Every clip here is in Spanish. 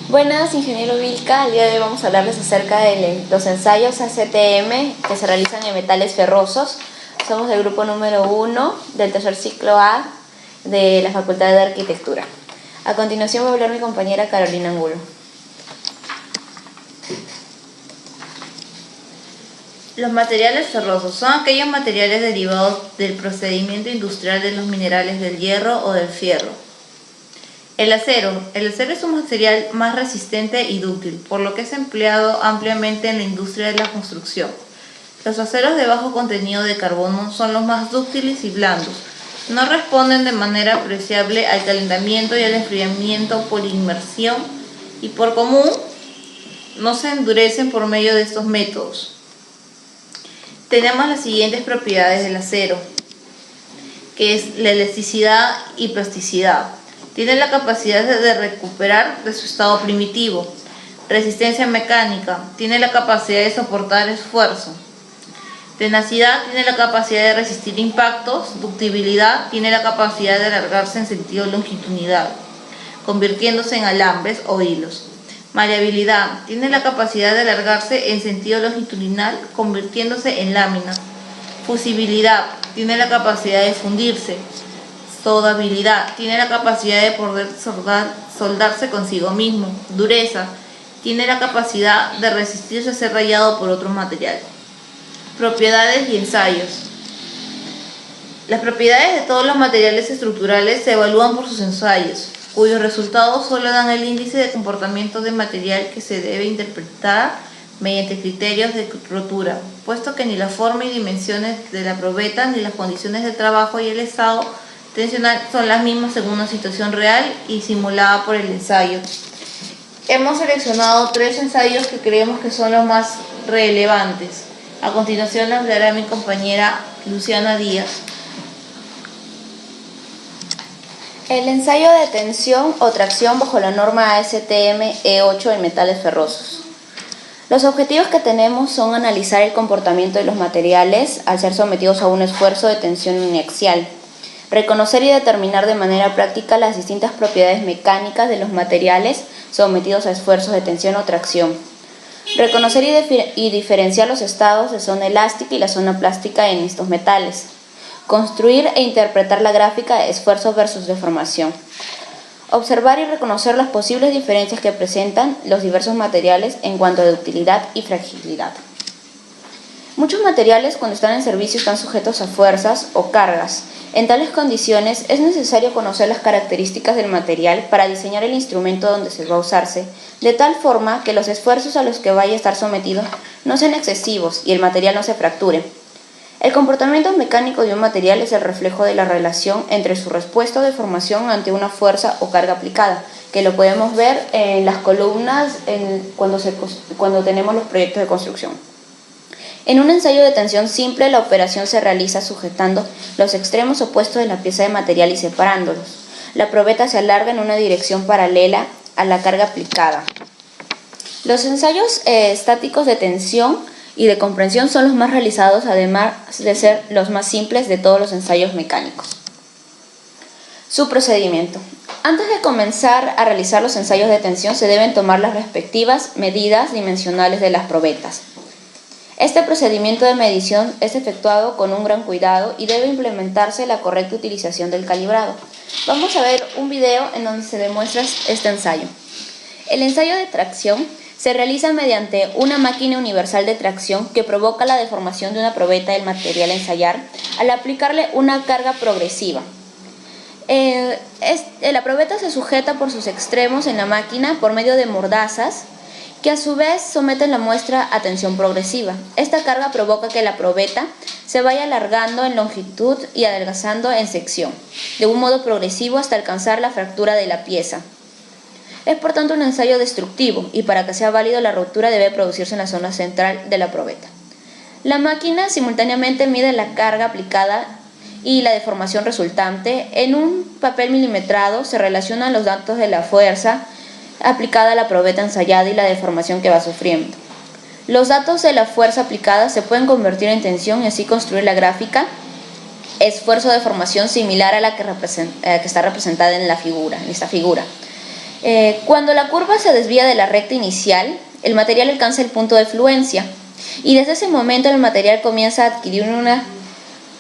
Buenas, ingeniero Vilca. El día de hoy vamos a hablarles acerca de los ensayos ACTM que se realizan en metales ferrosos. Somos del grupo número 1 del tercer ciclo A de la Facultad de Arquitectura. A continuación va a hablar mi compañera Carolina Angulo. Los materiales ferrosos son aquellos materiales derivados del procedimiento industrial de los minerales del hierro o del fierro. El acero es un material más resistente y dúctil, por lo que es empleado ampliamente en la industria de la construcción. Los aceros de bajo contenido de carbono son los más dúctiles y blandos. No responden de manera apreciable al calentamiento y al enfriamiento por inmersión y por común no se endurecen por medio de estos métodos. Tenemos las siguientes propiedades del acero, que es la elasticidad y plasticidad. Tiene la capacidad de recuperar de su estado primitivo. Resistencia mecánica. Tiene la capacidad de soportar esfuerzo. Tenacidad. Tiene la capacidad de resistir impactos. Ductibilidad. Tiene la capacidad de alargarse en sentido longitudinal, convirtiéndose en alambres o hilos. Maleabilidad. Tiene la capacidad de alargarse en sentido longitudinal, convirtiéndose en láminas. Fusibilidad. Tiene la capacidad de fundirse. Soldabilidad. Tiene la capacidad de poder soldarse consigo mismo. Dureza. Tiene la capacidad de resistirse a ser rayado por otro material. Propiedades y ensayos. Las propiedades de todos los materiales estructurales se evalúan por sus ensayos, cuyos resultados solo dan el índice de comportamiento del material que se debe interpretar mediante criterios de rotura, puesto que ni la forma y dimensiones de la probeta ni las condiciones de trabajo y el estado tensional son las mismas según una situación real y simulada por el ensayo. Hemos seleccionado 3 ensayos que creemos que son los más relevantes. A continuación les hablará mi compañera Luciana Díaz. El ensayo de tensión o tracción bajo la norma ASTM E8 en metales ferrosos. Los objetivos que tenemos son analizar el comportamiento de los materiales al ser sometidos a un esfuerzo de tensión uniaxial, reconocer y determinar de manera práctica las distintas propiedades mecánicas de los materiales sometidos a esfuerzos de tensión o tracción, reconocer y diferenciar los estados de zona elástica y la zona plástica en estos metales, construir e interpretar la gráfica de esfuerzo versus deformación, observar y reconocer las posibles diferencias que presentan los diversos materiales en cuanto a ductilidad y fragilidad. Muchos materiales cuando están en servicio están sujetos a fuerzas o cargas. En tales condiciones es necesario conocer las características del material para diseñar el instrumento donde se va a usarse, de tal forma que los esfuerzos a los que vaya a estar sometido no sean excesivos y el material no se fracture. El comportamiento mecánico de un material es el reflejo de la relación entre su respuesta o deformación ante una fuerza o carga aplicada, que lo podemos ver en las columnas cuando tenemos los proyectos de construcción. En un ensayo de tensión simple, la operación se realiza sujetando los extremos opuestos de la pieza de material y separándolos. La probeta se alarga en una dirección paralela a la carga aplicada. Los ensayos estáticos de tensión y de comprensión son los más realizados, además de ser los más simples de todos los ensayos mecánicos. Su procedimiento. Antes de comenzar a realizar los ensayos de tensión se deben tomar las respectivas medidas dimensionales de las probetas. Este procedimiento de medición es efectuado con un gran cuidado y debe implementarse la correcta utilización del calibrado. Vamos a ver un video en donde se demuestra este ensayo. El ensayo de tracción se realiza mediante una máquina universal de tracción que provoca la deformación de una probeta del material a ensayar al aplicarle una carga progresiva. La probeta se sujeta por sus extremos en la máquina por medio de mordazas que a su vez someten la muestra a tensión progresiva. Esta carga provoca que la probeta se vaya alargando en longitud y adelgazando en sección, de un modo progresivo hasta alcanzar la fractura de la pieza. Es por tanto un ensayo destructivo y para que sea válido la ruptura debe producirse en la zona central de la probeta. La máquina simultáneamente mide la carga aplicada y la deformación resultante. En un papel milimetrado se relacionan los datos de la fuerza aplicada a la probeta ensayada y la deformación que va sufriendo. Los datos de la fuerza aplicada se pueden convertir en tensión y así construir la gráfica esfuerzo de deformación similar a la que está representada en esta figura. Cuando la curva se desvía de la recta inicial, el material alcanza el punto de fluencia y desde ese momento el material comienza a adquirir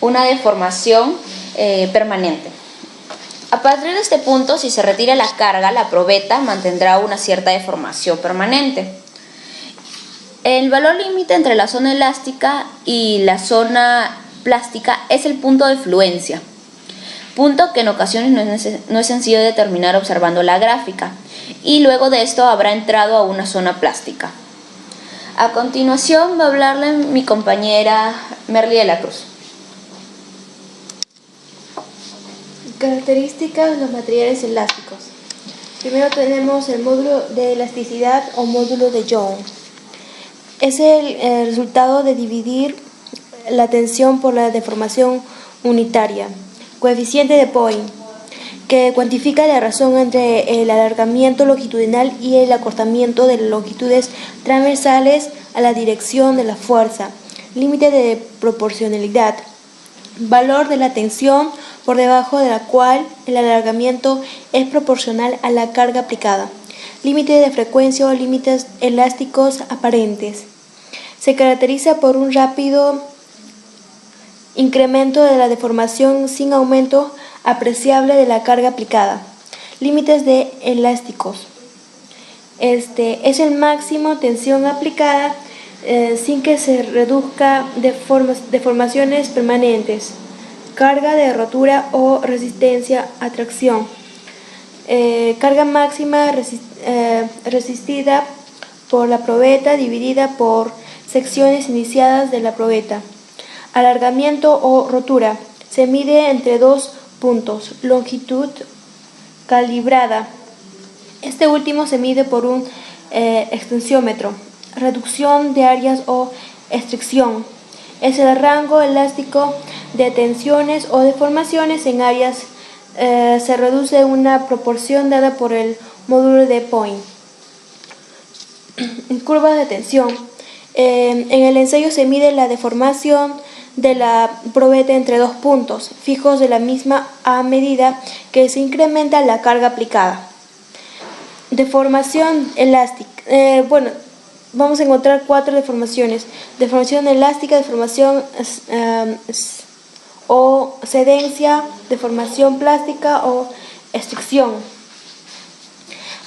una deformación permanente. A partir de este punto, si se retira la carga, la probeta mantendrá una cierta deformación permanente. El valor límite entre la zona elástica y la zona plástica es el punto de fluencia, punto que en ocasiones no es sencillo determinar observando la gráfica, y luego de esto habrá entrado a una zona plástica. A continuación va a hablarle mi compañera Merly de la Cruz. Características de los materiales elásticos. Primero tenemos el módulo de elasticidad o módulo de Young. Es el resultado de dividir la tensión por la deformación unitaria. Coeficiente de Point, que cuantifica la razón entre el alargamiento longitudinal y el acortamiento de las longitudes transversales a la dirección de la fuerza. Límite de proporcionalidad. Valor de la tensión por debajo de la cual el alargamiento es proporcional a la carga aplicada. Límite de frecuencia o límites elásticos aparentes. Se caracteriza por un rápido incremento de la deformación sin aumento apreciable de la carga aplicada. Límites de elásticos. Es el máximo tensión aplicada sin que se reduzca deformaciones permanentes. Carga de rotura o resistencia a tracción. Carga máxima resistida por la probeta dividida por secciones iniciadas de la probeta. Alargamiento o rotura. Se mide entre dos puntos. Longitud calibrada. Este último se mide por un extensiómetro. Reducción de áreas o estricción. Es el rango elástico de tensiones o deformaciones en áreas. Se reduce una proporción dada por el módulo de Point. Curvas de tensión. En el ensayo se mide la deformación de la probeta entre dos puntos fijos de la misma a medida que se incrementa la carga aplicada. Deformación elástica. Vamos a encontrar 4 deformaciones. Deformación elástica, deformación o cedencia, deformación plástica o estricción.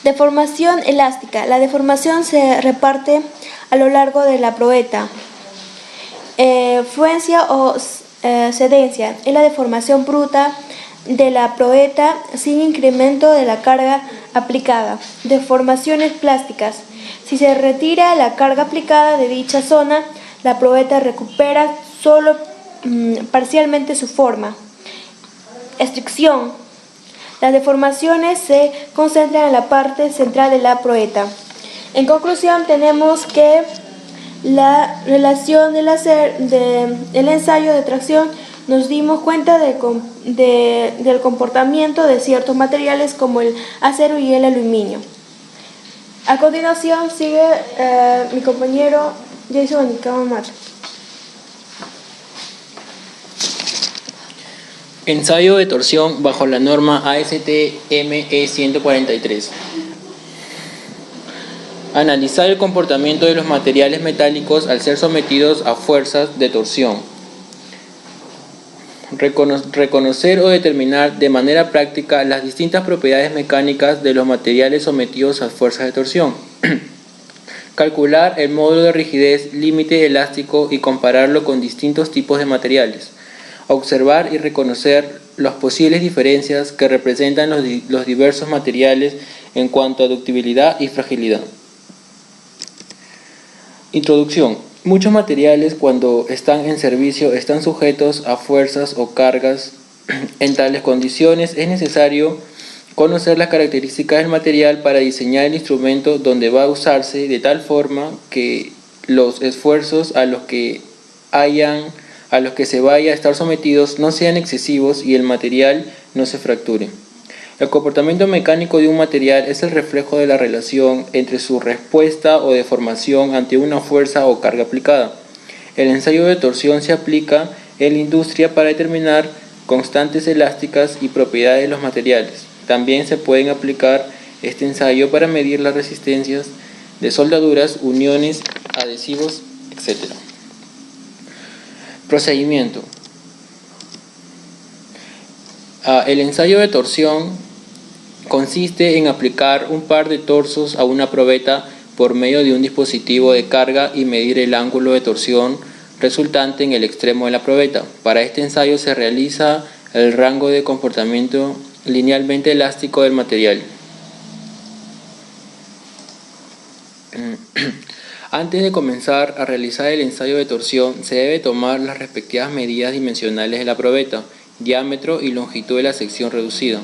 Deformación elástica. La deformación se reparte a lo largo de la probeta. Fluencia o cedencia es la deformación bruta de la probeta sin incremento de la carga aplicada. Deformaciones plásticas. Si se retira la carga aplicada de dicha zona, la probeta recupera solo parcialmente su forma. Estricción. Las deformaciones se concentran en la parte central de la probeta. En conclusión, tenemos que la relación del ensayo de tracción nos dimos cuenta del comportamiento de ciertos materiales como el acero y el aluminio. A continuación sigue mi compañero Jason Anicama. Ensayo de torsión bajo la norma ASTM-E 143. Analizar el comportamiento de los materiales metálicos al ser sometidos a fuerzas de torsión. Reconocer o determinar de manera práctica las distintas propiedades mecánicas de los materiales sometidos a fuerzas de torsión. Calcular el módulo de rigidez límite elástico y compararlo con distintos tipos de materiales. Observar y reconocer las posibles diferencias que representan los diversos materiales en cuanto a ductibilidad y fragilidad. Introducción. Muchos materiales cuando están en servicio están sujetos a fuerzas o cargas. En tales condiciones es necesario conocer las características del material para diseñar el instrumento donde va a usarse de tal forma que los esfuerzos a los que se vaya a estar sometidos no sean excesivos y el material no se fracture. El comportamiento mecánico de un material es el reflejo de la relación entre su respuesta o deformación ante una fuerza o carga aplicada. El ensayo de torsión se aplica en la industria para determinar constantes elásticas y propiedades de los materiales. También se pueden aplicar este ensayo para medir las resistencias de soldaduras, uniones, adhesivos, etc. Procedimiento. El ensayo de torsión consiste en aplicar un par de torsos a una probeta por medio de un dispositivo de carga y medir el ángulo de torsión resultante en el extremo de la probeta. Para este ensayo se realiza el rango de comportamiento linealmente elástico del material. Antes de comenzar a realizar el ensayo de torsión, se debe tomar las respectivas medidas dimensionales de la probeta, diámetro y longitud de la sección reducida.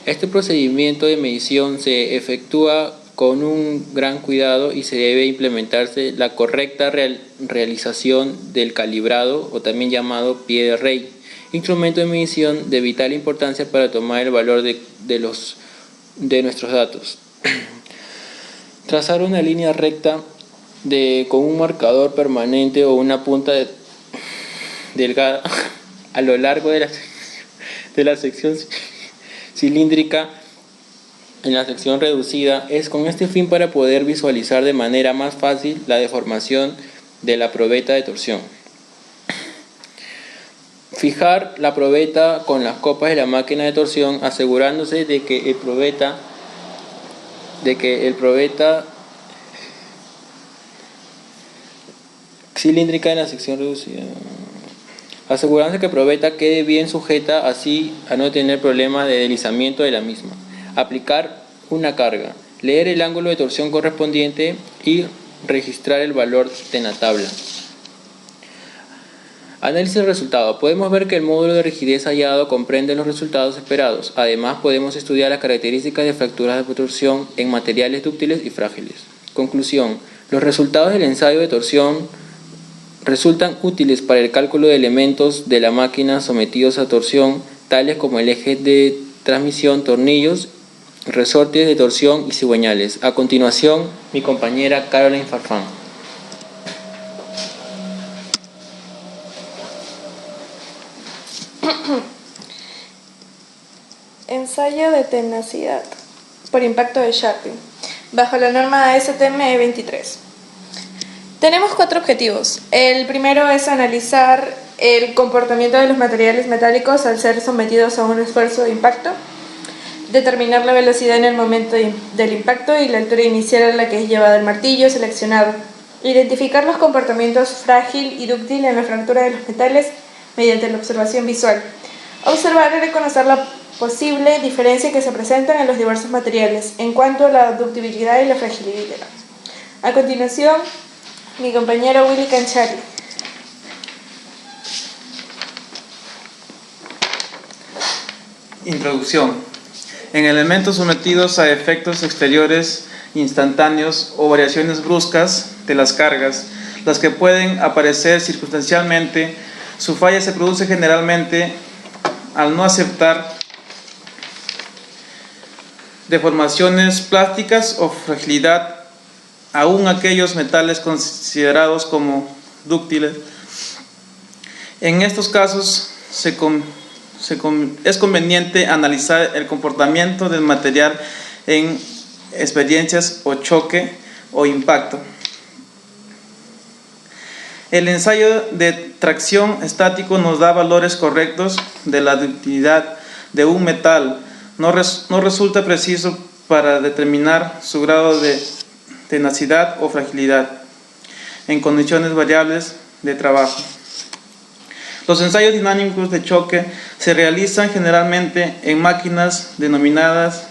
Este procedimiento de medición se efectúa con un gran cuidado y se debe implementarse la correcta realización del calibrado, o también llamado pie de rey, instrumento de medición de vital importancia para tomar el valor de nuestros datos. Trazar una línea recta con un marcador permanente o una punta delgada a lo largo de la sección cilíndrica en la sección reducida es con este fin para poder visualizar de manera más fácil la deformación de la probeta de torsión. Fijar la probeta con las copas de la máquina de torsión, asegurándose de que el probeta cilíndrica en la sección reducida. Asegurándose que la probeta quede bien sujeta, así a no tener problemas de deslizamiento de la misma. Aplicar una carga. Leer el ángulo de torsión correspondiente y registrar el valor en la tabla. Análisis del resultado. Podemos ver que el módulo de rigidez hallado comprende los resultados esperados. Además, podemos estudiar las características de fracturas de torsión en materiales dúctiles y frágiles. Conclusión. Los resultados del ensayo de torsión resultan útiles para el cálculo de elementos de la máquina sometidos a torsión, tales como el eje de transmisión, tornillos, resortes de torsión y cigüeñales. A continuación, mi compañera Caroline Farfán. Ensayo de tenacidad por impacto de Sharping, bajo la norma ASTM E23. Tenemos 4 objetivos. El primero es analizar el comportamiento de los materiales metálicos al ser sometidos a un esfuerzo de impacto, determinar la velocidad en el momento del impacto y la altura inicial a la que es llevado el martillo seleccionado, identificar los comportamientos frágil y dúctil en la fractura de los metales mediante la observación visual, observar y reconocer la posible diferencia que se presentan en los diversos materiales en cuanto a la ductibilidad y la fragilidad. A continuación, mi compañero Willy Canchari. Introducción. En elementos sometidos a efectos exteriores instantáneos o variaciones bruscas de las cargas, las que pueden aparecer circunstancialmente, su falla se produce generalmente al no aceptar deformaciones plásticas o fragilidad, aún aquellos metales considerados como dúctiles. En estos casos es conveniente analizar el comportamiento del material en experiencias o choque o impacto. El ensayo de tracción estático nos da valores correctos de la ductilidad de un metal. No resulta preciso para determinar su grado de tenacidad o fragilidad en condiciones variables de trabajo. Los ensayos dinámicos de choque se realizan generalmente en máquinas denominadas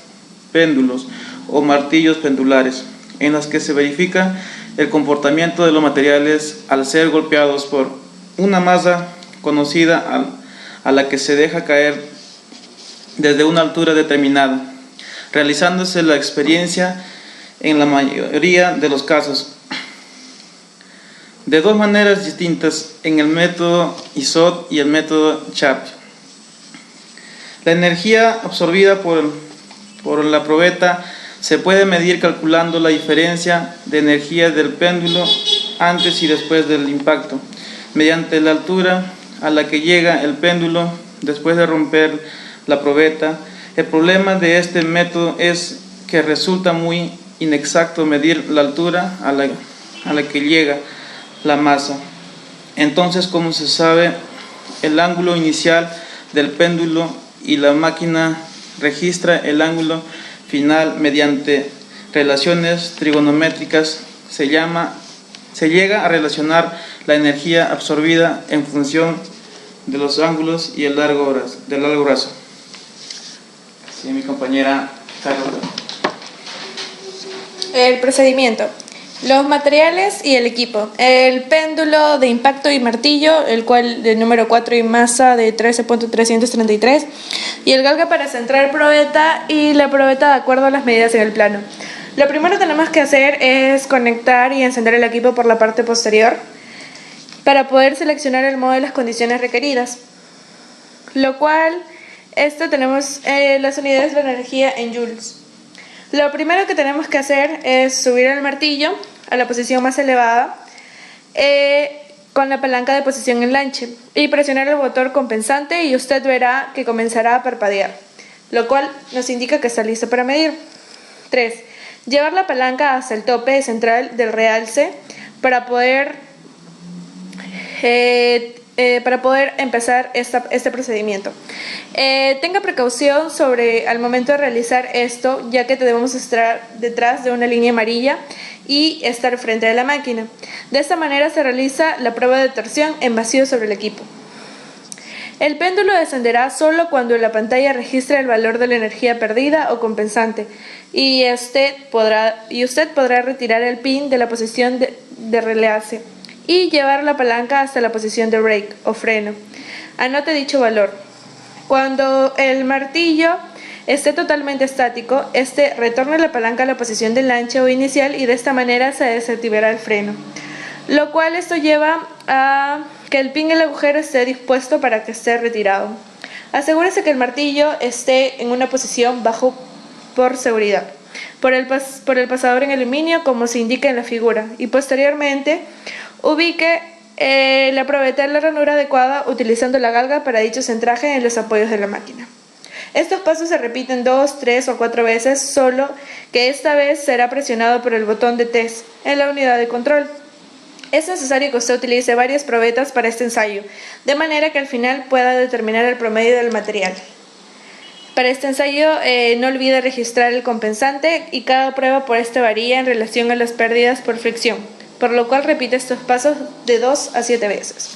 péndulos o martillos pendulares, en las que se verifica el comportamiento de los materiales al ser golpeados por una masa conocida a la que se deja caer desde una altura determinada, realizándose la experiencia en la mayoría de los casos de 2 maneras distintas, en el método ISOT y el método Chapio. La energía absorbida por la probeta se puede medir calculando la diferencia de energía del péndulo antes y después del impacto, mediante la altura a la que llega el péndulo después de romper la probeta. El problema de este método es que resulta muy inexacto medir la altura a la que llega la masa. Entonces, como se sabe, el ángulo inicial del péndulo y la máquina registra el ángulo final mediante relaciones trigonométricas. Se llega a relacionar la energía absorbida en función de los ángulos y del largo brazo. Sí, mi compañera Carlos. El procedimiento. Los materiales y el equipo. El péndulo de impacto y martillo, el cual de número 4 y masa de 13.333. Y el galga para centrar probeta y la probeta de acuerdo a las medidas en el plano. Lo primero que tenemos que hacer es conectar y encender el equipo por la parte posterior para poder seleccionar el modo de las condiciones requeridas. Lo cual, tenemos las unidades de energía en joules. Lo primero que tenemos que hacer es subir el martillo a la posición más elevada con la palanca de posición enganche y presionar el botón compensante y usted verá que comenzará a parpadear, lo cual nos indica que está listo para medir. 3. Llevar la palanca hasta el tope central del realce para poder empezar este procedimiento. Tenga precaución al momento de realizar esto, ya que debemos estar detrás de una línea amarilla y estar frente a la máquina. De esta manera se realiza la prueba de torsión en vacío sobre el equipo. El péndulo descenderá solo cuando la pantalla registre el valor de la energía perdida o compensante y usted podrá retirar el pin de la posición de realce y llevar la palanca hasta la posición de brake o freno. Anote dicho valor. Cuando el martillo esté totalmente estático, retorna la palanca a la posición del enganche o inicial y de esta manera se desactivará el freno. Lo cual esto lleva a que el pin y el agujero esté dispuesto para que esté retirado. Asegúrese que el martillo esté en una posición bajo por seguridad, por el pasador en aluminio como se indica en la figura, y posteriormente ubique la probeta en la ranura adecuada utilizando la galga para dicho centraje en los apoyos de la máquina. Estos pasos se repiten 2, 3 o 4 veces, solo que esta vez será presionado por el botón de test en la unidad de control. Es necesario que usted utilice varias probetas para este ensayo, de manera que al final pueda determinar el promedio del material. Para este ensayo no olvide registrar el compensante y cada prueba por este varía en relación a las pérdidas por fricción, por lo cual repite estos pasos de 2 a 7 veces.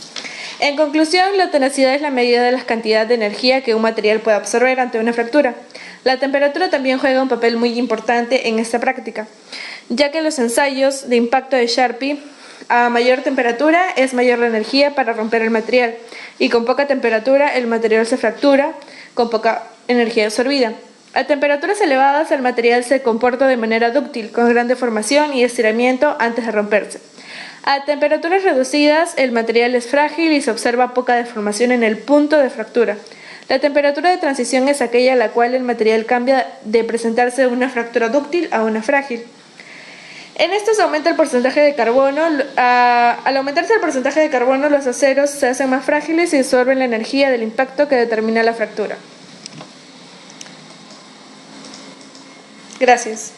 En conclusión, la tenacidad es la medida de la cantidad de energía que un material puede absorber ante una fractura. La temperatura también juega un papel muy importante en esta práctica, ya que en los ensayos de impacto de Sharpie, a mayor temperatura es mayor la energía para romper el material y con poca temperatura el material se fractura con poca energía absorbida. A temperaturas elevadas el material se comporta de manera dúctil, con gran deformación y estiramiento antes de romperse. A temperaturas reducidas el material es frágil y se observa poca deformación en el punto de fractura. La temperatura de transición es aquella a la cual el material cambia de presentarse de una fractura dúctil a una frágil. En esto se aumenta el porcentaje de carbono. Al aumentarse el porcentaje de carbono, los aceros se hacen más frágiles y absorben la energía del impacto que determina la fractura. Gracias.